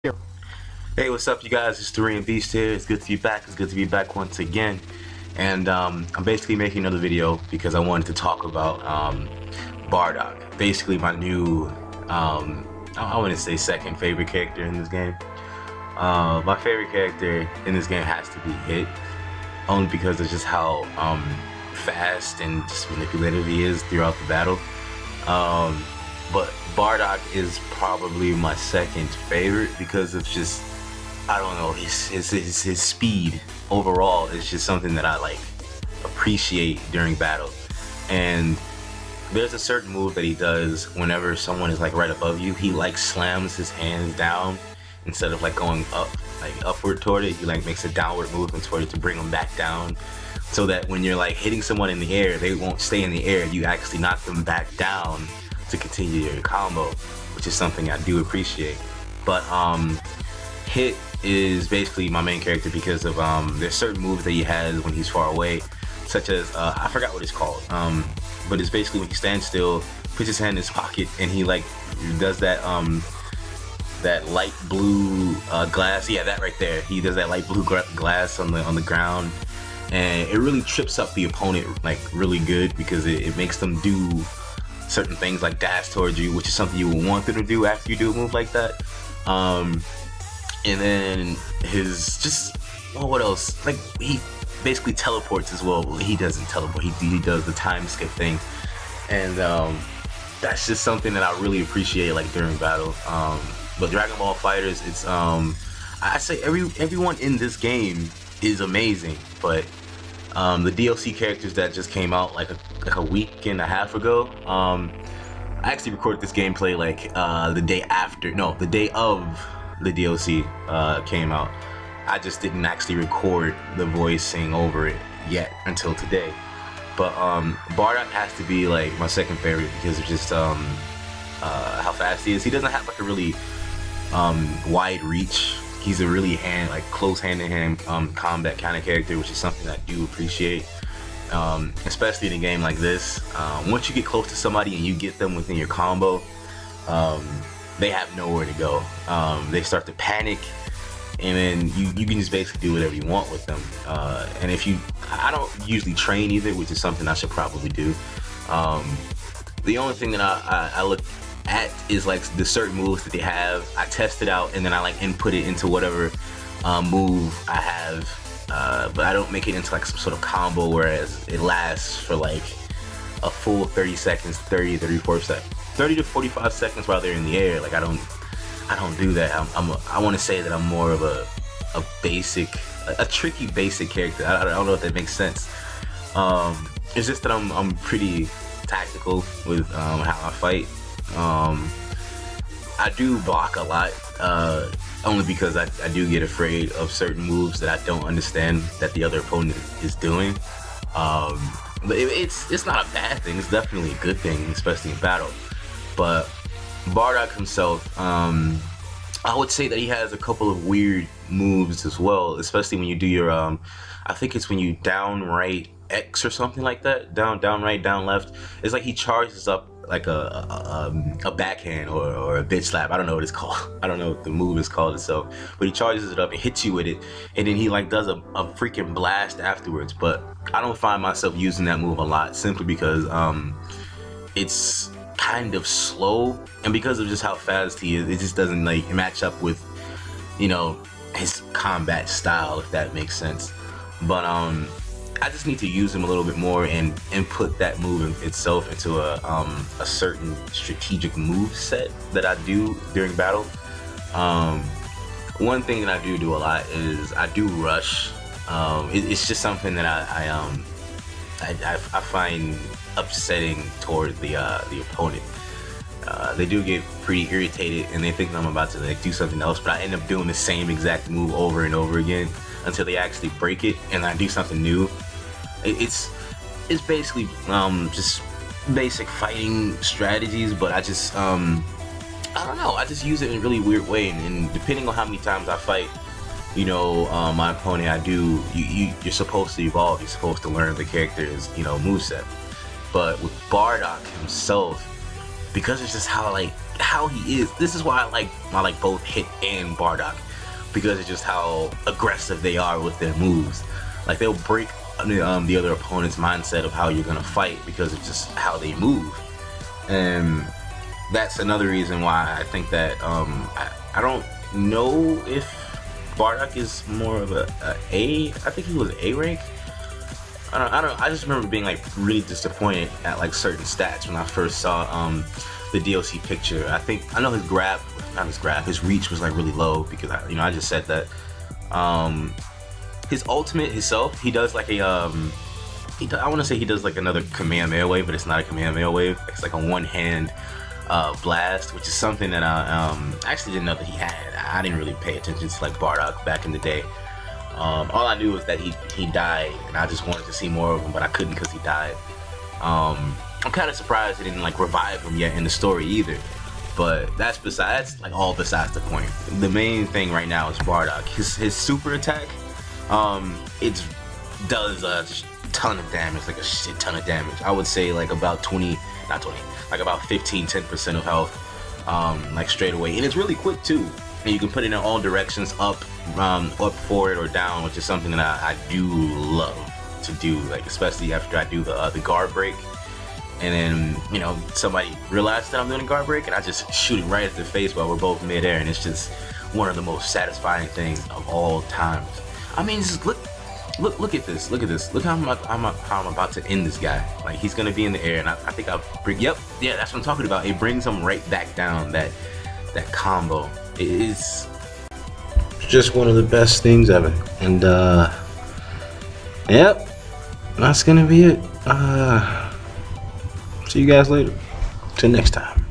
Hey, what's up, you guys? It's 3 and Beast here. It's good to be back. It's good to be back once again. And I'm basically making another video because I wanted to talk about Bardock. Basically, my new, I wouldn't say second favorite character in this game. My favorite character in this game has to be Hit, only because of just how fast and just manipulative he is throughout the battle. But Bardock is probably my second favorite because of just, I don't know, his speed overall is just something that I like appreciate during battle. And there's a certain move that he does whenever someone is like right above you. He like slams his hands down instead of like going up, like upward toward it. He like makes a downward movement toward it to bring them back down, so that when you're like hitting someone in the air, they won't stay in the air. You actually knock them back down to continue your combo, which is something I do appreciate. But Hit is basically my main character because of there's certain moves that he has when he's far away, such as I forgot what it's called, but it's basically when he stands still, puts his hand in his pocket, and he like does that that light blue glass. Yeah, that right there. He does that light blue glass on the ground, and it really trips up the opponent like really good because it makes them do certain things like dash towards you, which is something you would want them to do after you do a move like that. And then his just, well, what else? Like, he basically teleports as well. He doesn't teleport. He does the time skip thing, and that's just something that I really appreciate like during battle. But Dragon Ball FighterZ, it's I say everyone in this game is amazing, but the DLC characters that just came out like a week and a half ago. I actually recorded this gameplay like the day of the DLC came out. I just didn't actually record the voicing over it yet until today. But Bardock has to be like my second favorite because of just how fast he is. He doesn't have like a really wide reach. He's a really close hand-to-hand combat kind of character, which is something I do appreciate, especially in a game like this. Once you get close to somebody and you get them within your combo, they have nowhere to go. They start to panic, and then you can just basically do whatever you want with them. And I don't usually train either, which is something I should probably do. The only thing that I look at is like the certain moves that they have. I test it out and then I like input it into whatever move I have, but I don't make it into like some sort of combo, whereas it lasts for like a full 30 seconds, 30 to 45 seconds while they're in the air. Like I don't do that. I want to say that I'm more of a tricky basic character. I don't know if that makes sense. It's just that I'm pretty tactical with how I fight. I do block a lot, only because I do get afraid of certain moves that I don't understand that the other opponent is doing. But it's not a bad thing. It's definitely a good thing, especially in battle. But Bardock himself, I would say that he has a couple of weird moves as well, especially when you do your I think it's when you down right X or something like that, down right, down left. It's like he charges up like a backhand or a bitch slap. I don't know what it's called. I don't know what the move is called itself, but he charges it up and hits you with it, and then he like does a freaking blast afterwards. But I don't find myself using that move a lot, simply because it's kind of slow, and because of just how fast he is, it just doesn't like match up with, you know, his combat style, if that makes sense. But I just need to use him a little bit more and input that move itself into a certain strategic move set that I do during battle. One thing that I do a lot is I do rush. It's just something that I find upsetting toward the opponent. They do get pretty irritated and they think I'm about to like do something else, but I end up doing the same exact move over and over again until they actually break it and I do something new. It's basically just basic fighting strategies, but I just I don't know, I just use it in a really weird way, and depending on how many times I fight, you know, my opponent, you're supposed to evolve, you're supposed to learn the character's, you know, moveset. But with Bardock himself, because it's just how he is. This is why I like both Hit and Bardock, because it's just how aggressive they are with their moves. Like, they'll break the other opponent's mindset of how you're gonna fight because it's just how they move. And that's another reason why I think that I don't know if Bardock is more of a A. I think he was A rank. I just remember being like really disappointed at like certain stats when I first saw the DLC picture. I know his reach was like really low because I just said that. His ultimate himself, he does like a I want to say he does like another Kamehameha wave, but it's not a Kamehameha wave. It's like a one-hand blast, which is something that I actually didn't know that he had. I didn't really pay attention to like Bardock back in the day. All I knew was that he died, and I just wanted to see more of him, but I couldn't because he died. I'm kind of surprised they didn't like revive him yet in the story either. But that's like all besides the point. The main thing right now is Bardock. His super attack, it does a ton of damage, like a shit ton of damage. I would say like about 20, not 20, like about 10% of health, like straight away. And it's really quick too. And you can put it in all directions, up, forward, or down, which is something that I do love to do, like especially after I do the guard break. And then, somebody realizes that I'm doing a guard break, and I just shoot it right at their face while we're both midair, and it's just one of the most satisfying things of all times. I mean, just look at this. Look how I'm about to end this guy. Like, he's gonna be in the air, and I think I'll bring. Yep, yeah, that's what I'm talking about. It brings him right back down. That combo is just one of the best things ever. And yep, that's gonna be it. See you guys later. Till next time.